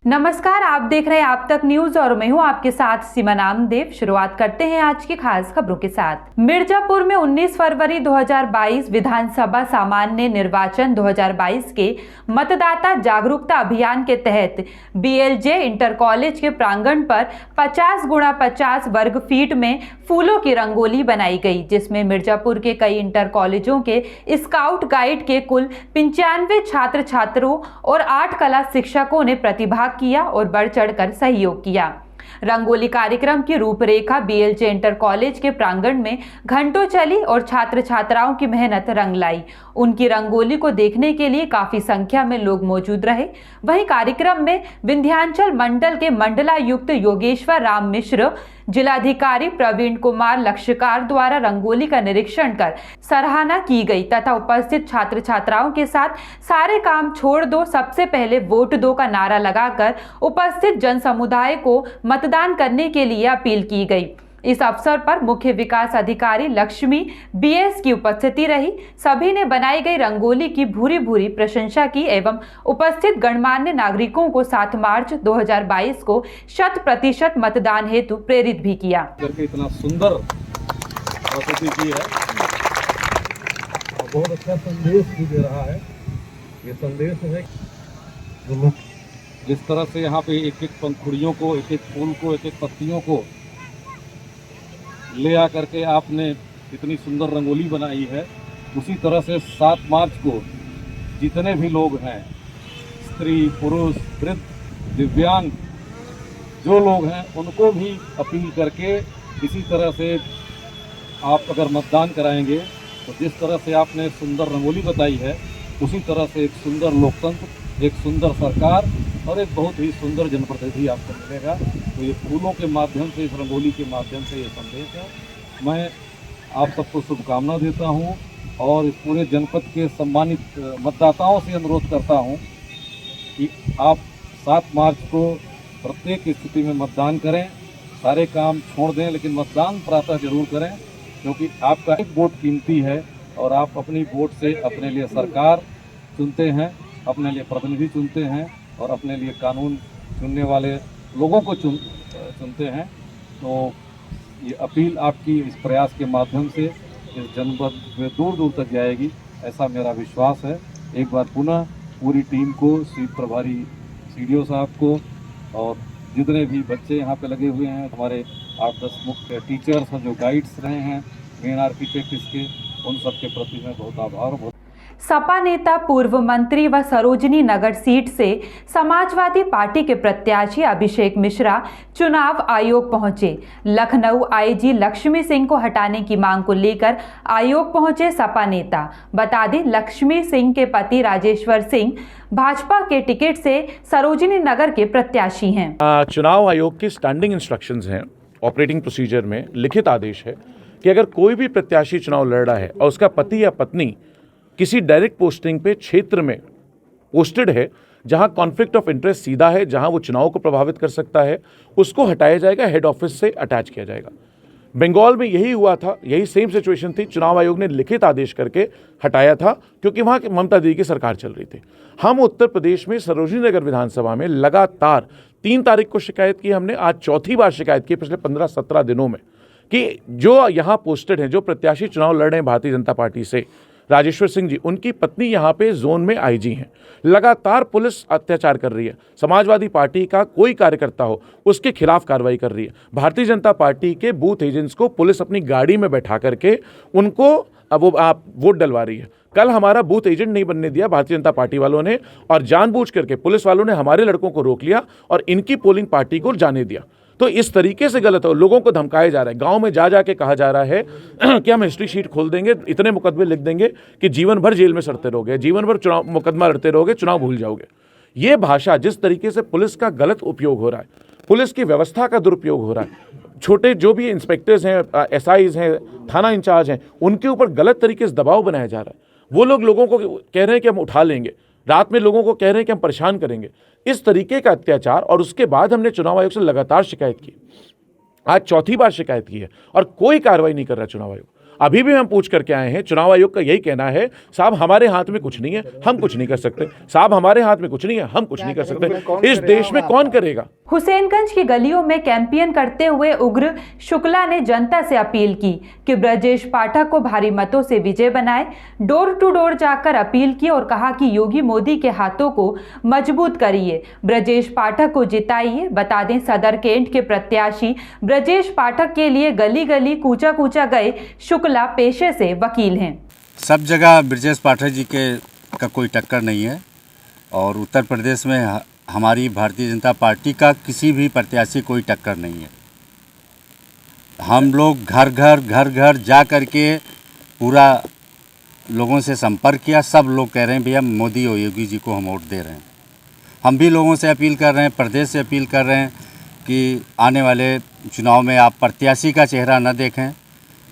नमस्कार, आप देख रहे हैं आप तक न्यूज और मैं हूं आपके साथ सीमा नामदेव। शुरुआत करते हैं आज की खास खबरों के साथ। मिर्जापुर में 19 फरवरी 2022 विधानसभा सामान्य निर्वाचन 2022 के मतदाता जागरूकता अभियान के तहत बीएलजे इंटर कॉलेज के प्रांगण पर 50x50 वर्ग फीट में फूलों की रंगोली बनाई गई, जिसमें मिर्जापुर के कई इंटर कॉलेजों के स्काउट गाइड के कुल 95 छात्र छात्रों और 8 कला शिक्षकों ने प्रतिभाग किया और बढ़ चढ़कर सहयोग किया। रंगोली कार्यक्रम की रूपरेखा बीएलजे इंटर कॉलेज के प्रांगण में घंटों चली और छात्र छात्राओं की मेहनत रंग लाई। उनकी रंगोली को देखने के लिए काफी संख्या में लोग मौजूद रहे। वहीं कार्यक्रम में विंध्याचल मंडल के मंडलायुक्त योगेश्वर राम मिश्र, जिलाधिकारी प्रवीण कुमार लक्षकार द्वारा रंगोली का निरीक्षण कर सराहना की गई तथा उपस्थित छात्र छात्राओं के साथ सारे काम छोड़ दो, सबसे पहले वोट दो का नारा लगाकर उपस्थित जन समुदाय को मतदान करने के लिए अपील की गई। इस अवसर पर मुख्य विकास अधिकारी लक्ष्मी बीएस की उपस्थिति रही। सभी ने बनाई गई रंगोली की भूरी भूरी प्रशंसा की एवं उपस्थित गणमान्य नागरिकों को 7 मार्च 2022 को 100% मतदान हेतु प्रेरित भी किया। करके इतना सुंदर प्रस्तुति की है और बहुत अच्छा संदेश भी दे रहा है। ये संदेश है जो लोग जिस तरह से यहाँ पे एक एक पंखुड़ियों को, एक एक फूल को, एक एक पत्तियों को ले आ करके आपने इतनी सुंदर रंगोली बनाई है, उसी तरह से 7 मार्च को जितने भी लोग हैं, स्त्री पुरुष वृद्ध दिव्यांग जो लोग हैं, उनको भी अपील करके इसी तरह से आप अगर मतदान कराएंगे तो जिस तरह से आपने सुंदर रंगोली बताई है, उसी तरह से एक सुंदर लोकतंत्र, एक सुंदर सरकार और एक बहुत ही सुंदर जनप्रतिनिधि आपको मिलेगा। तो ये फूलों के माध्यम से, इस रंगोली के माध्यम से ये संदेश है। मैं आप सबको शुभकामना देता हूँ और इस पूरे जनपद के सम्मानित मतदाताओं से अनुरोध करता हूँ कि आप 7 मार्च को प्रत्येक स्थिति में मतदान करें। सारे काम छोड़ दें, लेकिन मतदान प्रातः जरूर करें, क्योंकि आपका एक वोट कीमती है और आप अपनी वोट से अपने लिए सरकार चुनते हैं, अपने लिए प्रतिनिधि चुनते हैं और अपने लिए कानून चुनने वाले लोगों को चुनते हैं। तो ये अपील आपकी इस प्रयास के माध्यम से इस जनपद में दूर दूर तक जाएगी, ऐसा मेरा विश्वास है। एक बार पुनः पूरी टीम को, स्वीप प्रभारी सीडीओ साहब को और जितने भी बच्चे यहाँ पे लगे हुए हैं, हमारे 8-10 मुख्य टीचर्स हैं जो गाइड्स रहे हैं, मेन आर्किटेक्ट इसके, उन सब के प्रति मैं बहुत आभार। सपा नेता पूर्व मंत्री व सरोजनी नगर सीट से समाजवादी पार्टी के प्रत्याशी अभिषेक मिश्रा चुनाव आयोग पहुंचे। लखनऊ आईजी लक्ष्मी सिंह को हटाने की मांग को लेकर आयोग पहुंचे सपा नेता। बता दें, लक्ष्मी सिंह के पति राजेश्वर सिंह भाजपा के टिकट से सरोजनी नगर के प्रत्याशी हैं। चुनाव आयोग की स्टैंडिंग इंस्ट्रक्शंस हैं, ऑपरेटिंग प्रोसीजर में लिखित आदेश है कि अगर कोई भी प्रत्याशी चुनाव लड़ रहा है और उसका पति या पत्नी किसी डायरेक्ट पोस्टिंग पे क्षेत्र में पोस्टेड है जहां कॉन्फ्लिक्ट ऑफ इंटरेस्ट सीधा है, जहां वो चुनाव को प्रभावित कर सकता है, उसको हटाया जाएगा, हेड ऑफिस से अटैच किया जाएगा। बंगाल में यही हुआ था, यही सेम सिचुएशन थी। चुनाव आयोग ने लिखित आदेश करके हटाया था क्योंकि वहां ममता दीदी की सरकार चल रही थी। हम उत्तर प्रदेश में सरोजनी नगर विधानसभा में लगातार 3 तारीख को शिकायत की हमने, आज चौथी बार शिकायत की पिछले 15-17 दिनों में कि जो यहाँ पोस्टेड हैं, जो प्रत्याशी चुनाव लड़ रहे हैं भारतीय जनता पार्टी से, राजेश्वर सिंह जी, उनकी पत्नी यहाँ पे जोन में आईजी हैं। लगातार पुलिस अत्याचार कर रही है। समाजवादी पार्टी का कोई कार्यकर्ता हो उसके खिलाफ कार्रवाई कर रही है। भारतीय जनता पार्टी के बूथ एजेंट्स को पुलिस अपनी गाड़ी में बैठा करके उनको वोट डलवा रही है। कल हमारा बूथ एजेंट नहीं बनने दिया भारतीय जनता पार्टी वालों ने और जानबूझ करके पुलिस वालों ने हमारे लड़कों को रोक लिया और इनकी पोलिंग पार्टी को जाने दिया। तो इस तरीके से गलत हो, लोगों को धमकाया जा रहा है। गांव में जा जाके कहा जा रहा है कि हम हिस्ट्री शीट खोल देंगे, इतने मुकदमे लिख देंगे कि जीवन भर जेल में सड़ते रहोगे, जीवन भर चुनाव मुकदमा लड़ते रहोगे, चुनाव भूल जाओगे। ये भाषा, जिस तरीके से पुलिस का गलत उपयोग हो रहा है, पुलिस की व्यवस्था का दुरुपयोग हो रहा है, छोटे जो भी इंस्पेक्टर्स हैं, एसआईज हैं, थाना इंचार्ज हैं, उनके ऊपर गलत तरीके से दबाव बनाया जा रहा है। वो लोगों को कह रहे हैं कि हम उठा लेंगे, रात में लोगों को कह रहे हैं कि हम परेशान करेंगे। इस तरीके का अत्याचार, और उसके बाद हमने चुनाव आयोग से लगातार शिकायत की, आज चौथी बार शिकायत की है और कोई कार्रवाई नहीं कर रहा चुनाव आयोग। अभी भी हम पूछ करके आए हैं, चुनाव आयोग का यही कहना है साहब हमारे हाथ में कुछ नहीं है, हम कुछ नहीं कर सकते, साहब हमारे हाथ में कुछ नहीं है, हम कुछ नहीं कर सकते। इस देश में कौन करेगा? हुसैनगंज की गलियों में कैंपेन करते हुए उग्र शुक्ला ने जनता से अपील की कि ब्रजेश पाठक को भारी मतों से विजय बनाए। डोर टू डोर जाकर अपील की और कहा कि योगी मोदी के हाथों को मजबूत करिए, ब्रजेश पाठक को जिताइए। बता दें, सदर कैंट के प्रत्याशी ब्रजेश पाठक के लिए गली गली कूचा कूचा गए शुक्ला पेशे से वकील हैं। सब जगह ब्रजेश पाठक जी का कोई टक्कर नहीं है और उत्तर प्रदेश में हमारी भारतीय जनता पार्टी का किसी भी प्रत्याशी कोई टक्कर नहीं है। हम लोग घर घर जा कर के पूरा लोगों से संपर्क किया, सब लोग कह रहे हैं भैया मोदी और योगी जी को हम वोट दे रहे हैं। हम भी लोगों से अपील कर रहे हैं, प्रदेश से अपील कर रहे हैं कि आने वाले चुनाव में आप प्रत्याशी का चेहरा न देखें,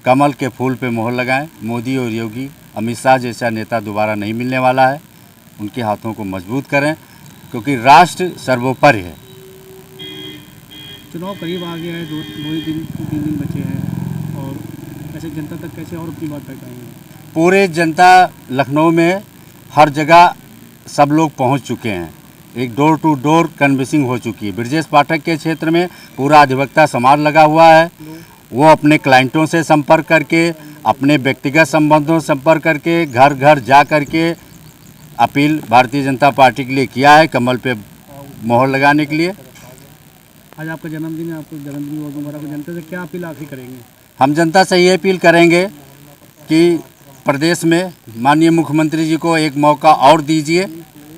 कमल के फूल पे मोहर लगाएं। मोदी और योगी, अमित शाह जैसा नेता दोबारा नहीं मिलने वाला है, उनके हाथों को मजबूत करें क्योंकि राष्ट्र सर्वोपरि है। चुनाव करीब आ गया है, दो ही दिन 3 दिन बचे हैं और ऐसे जनता तक कैसे और अपनी बात पहुँचाएंगे? पूरे जनता लखनऊ में हर जगह सब लोग पहुंच चुके हैं, एक डोर टू डोर कन्वेंसिंग हो चुकी है। ब्रजेश पाठक के क्षेत्र में पूरा अधिवक्ता समाज लगा हुआ है, वो अपने क्लाइंटों से संपर्क करके, अपने व्यक्तिगत संबंधों से संपर्क करके, घर घर जा करके अपील भारतीय जनता पार्टी के लिए किया है, कमल पे मोहर लगाने के लिए। आज आपका जन्मदिन है, आपको जन्मदिन बहुत मुबारक हो। जनता से क्या अपील आखिर करेंगे? हम जनता से ये अपील करेंगे कि प्रदेश में माननीय मुख्यमंत्री जी को एक मौका और दीजिए,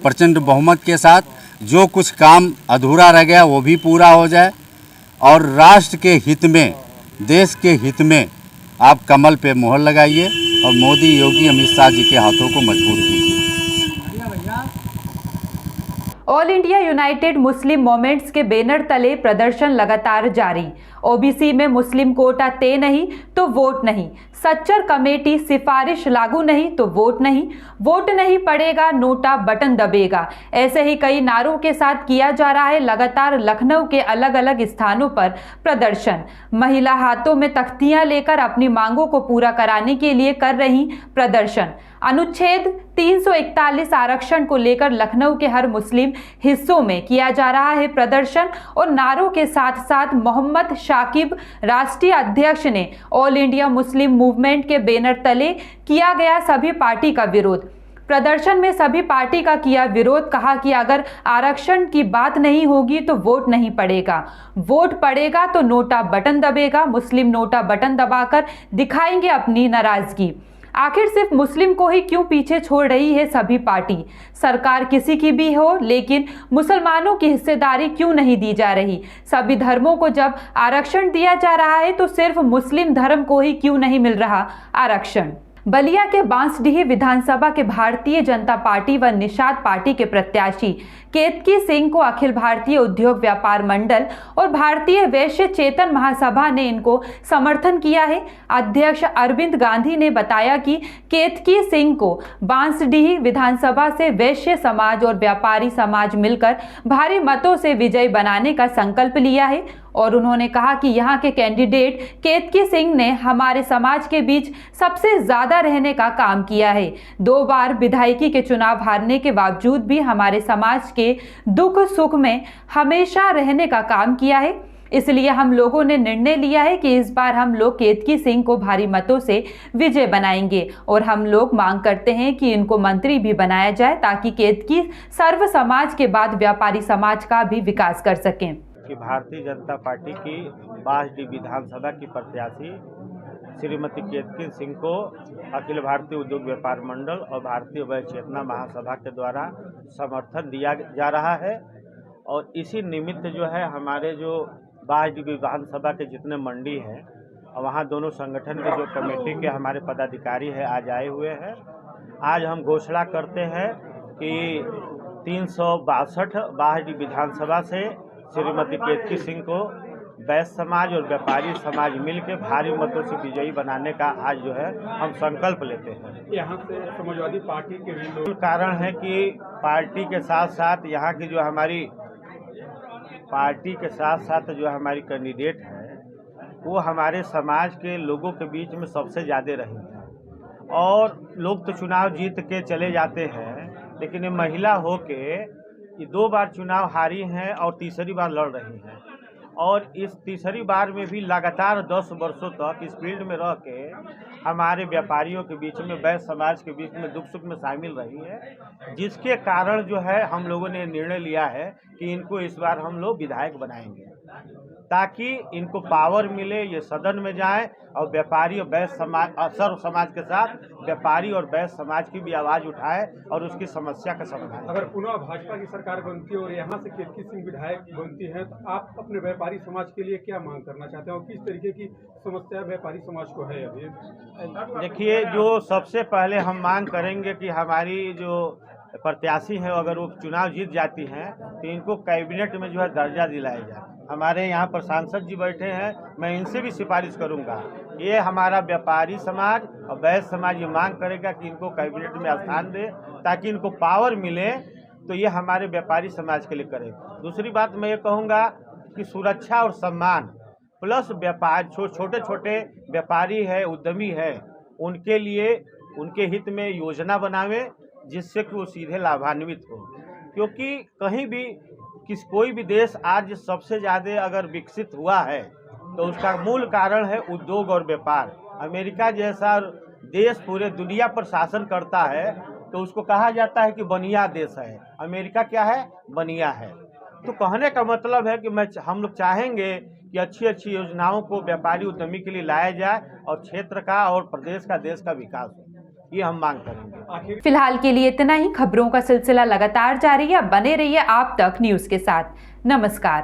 प्रचंड बहुमत के साथ जो कुछ काम अधूरा रह गया वो भी पूरा हो जाए और राष्ट्र के हित में, देश के हित में आप कमल पे मोहर लगाइए और मोदी, योगी, अमित शाह जी के हाथों को मजबूत कीजिए। ऑल इंडिया यूनाइटेड मुस्लिम मोमेंट्स के बैनर तले प्रदर्शन लगातार जारी। ओबीसी में मुस्लिम कोटा तय नहीं तो वोट नहीं, सच्चर कमेटी सिफारिश लागू नहीं तो वोट नहीं, वोट नहीं पड़ेगा नोटा बटन दबेगा। ऐसे ही कई नारों के साथ किया जा रहा है लगातार लखनऊ के अलग अलग स्थानों पर प्रदर्शन। महिला हाथों में तख्तियां लेकर अपनी मांगों को पूरा कराने के लिए कर रही प्रदर्शन। अनुच्छेद 341 आरक्षण को लेकर लखनऊ के हर मुस्लिम हिस्सों में किया जा रहा है प्रदर्शन और नारों के साथ साथ मोहम्मद शाकिब राष्ट्रीय अध्यक्ष ने ऑल इंडिया मुस्लिम मूवमेंट के बैनर तले किया गया सभी पार्टी का विरोध। प्रदर्शन में सभी पार्टी का किया विरोध, कहा कि अगर आरक्षण की बात नहीं होगी तो वोट नहीं पड़ेगा, वोट पड़ेगा तो नोटा बटन दबेगा। मुस्लिम नोटा बटन दबाकर दिखाएंगे अपनी नाराजगी। आखिर सिर्फ मुस्लिम को ही क्यों पीछे छोड़ रही है सभी पार्टी? सरकार किसी की भी हो लेकिन मुसलमानों की हिस्सेदारी क्यों नहीं दी जा रही? सभी धर्मों को जब आरक्षण दिया जा रहा है तो सिर्फ मुस्लिम धर्म को ही क्यों नहीं मिल रहा आरक्षण? बलिया के बांसडीह विधानसभा के भारतीय जनता पार्टी व निषाद पार्टी के प्रत्याशी केतकी सिंह को अखिल भारतीय उद्योग व्यापार मंडल और भारतीय वैश्य चेतन महासभा ने इनको समर्थन किया है। अध्यक्ष अरविंद गांधी ने बताया कि केतकी सिंह को बांसडीह विधानसभा से वैश्य समाज और व्यापारी समाज मिलकर भारी मतों से विजयी बनाने का संकल्प लिया है और उन्होंने कहा कि यहाँ के कैंडिडेट केतकी सिंह ने हमारे समाज के बीच सबसे ज्यादा रहने का काम किया है। 2 बार विधायकी के चुनाव हारने के बावजूद भी हमारे समाज के दुख सुख में हमेशा रहने का काम किया है। इसलिए हम लोगों ने निर्णय लिया है कि इस बार हम लोग केतकी सिंह को भारी मतों से विजय बनाएंगे और हम लोग मांग करते हैं कि इनको मंत्री भी बनाया जाए ताकि केतकी सर्व समाज के बाद व्यापारी समाज का भी विकास कर सकें। कि भारतीय जनता पार्टी की बांसडीह विधानसभा की प्रत्याशी श्रीमती केतकी सिंह को अखिल भारतीय उद्योग व्यापार मंडल और भारतीय वैश्य चेतना महासभा के द्वारा समर्थन दिया जा रहा है और इसी निमित्त जो है हमारे जो बांसडीह विधानसभा के जितने मंडी हैं और वहाँ दोनों संगठन के जो कमेटी के हमारे पदाधिकारी हैं आज आए हुए हैं। आज हम घोषणा करते हैं कि 362 बांसडीह विधानसभा से श्रीमती केतकी सिंह को वैश्य समाज और व्यापारी समाज मिलकर भारी मतों से विजयी बनाने का आज जो है हम संकल्प लेते हैं। यहाँ से समाजवादी पार्टी के भी लोग कारण है कि पार्टी के साथ साथ यहाँ की जो हमारी कैंडिडेट है वो हमारे समाज के लोगों के बीच में सबसे ज़्यादा रही है। और लोग तो चुनाव जीत के चले जाते हैं, लेकिन ये महिला हो के ये 2 बार चुनाव हारी हैं और तीसरी बार लड़ रही हैं। और इस तीसरी बार में भी लगातार 10 वर्षों तक इस फील्ड में रह के हमारे व्यापारियों के बीच में, वैश्य समाज के बीच में दुख सुख में शामिल रही है, जिसके कारण जो है हम लोगों ने निर्णय लिया है कि इनको इस बार हम लोग विधायक बनाएंगे, ताकि इनको पावर मिले, ये सदन में जाएं और व्यापारी और वैश्य समाज, सर्व समाज के साथ व्यापारी और वैश्य समाज की भी आवाज़ उठाए और उसकी समस्या का समाधान। अगर पुनः भाजपा की सरकार बनती है और यहाँ से केतकी सिंह विधायक बनती है, तो आप अपने व्यापारी समाज के लिए क्या मांग करना चाहते हैं और किस तरीके की समस्या व्यापारी समाज को है अभी? देखिए, जो सबसे पहले हम मांग करेंगे कि हमारी जो प्रत्याशी हैं, अगर वो चुनाव जीत जाती हैं तो इनको कैबिनेट में जो है दर्जा दिलाया जाए। हमारे यहाँ पर सांसद जी बैठे हैं, मैं इनसे भी सिफारिश करूँगा। ये हमारा व्यापारी समाज और वैश्य समाज ये मांग करेगा कि इनको कैबिनेट में स्थान दे, ताकि इनको पावर मिले, तो ये हमारे व्यापारी समाज के लिए करे। दूसरी बात मैं ये कहूँगा कि सुरक्षा और सम्मान प्लस व्यापार, छोटे छोटे व्यापारी है, उद्यमी है, उनके लिए उनके हित में योजना बनावे, जिससे कि वो सीधे लाभान्वित हो। क्योंकि कहीं भी कोई भी देश आज सबसे ज़्यादा अगर विकसित हुआ है तो उसका मूल कारण है उद्योग और व्यापार। अमेरिका जैसा देश पूरे दुनिया पर शासन करता है तो उसको कहा जाता है कि बनिया देश है। अमेरिका क्या है? बनिया है। तो कहने का मतलब है कि हम लोग चाहेंगे कि अच्छी अच्छी योजनाओं को व्यापारी उद्यमी के लिए लाया जाए और क्षेत्र का और प्रदेश का, देश का विकास हो, ये हम मांग करेंगे। फिलहाल के लिए इतना ही। खबरों का सिलसिला लगातार जारी है। बने रहिए आप तक न्यूज़ के साथ। नमस्कार।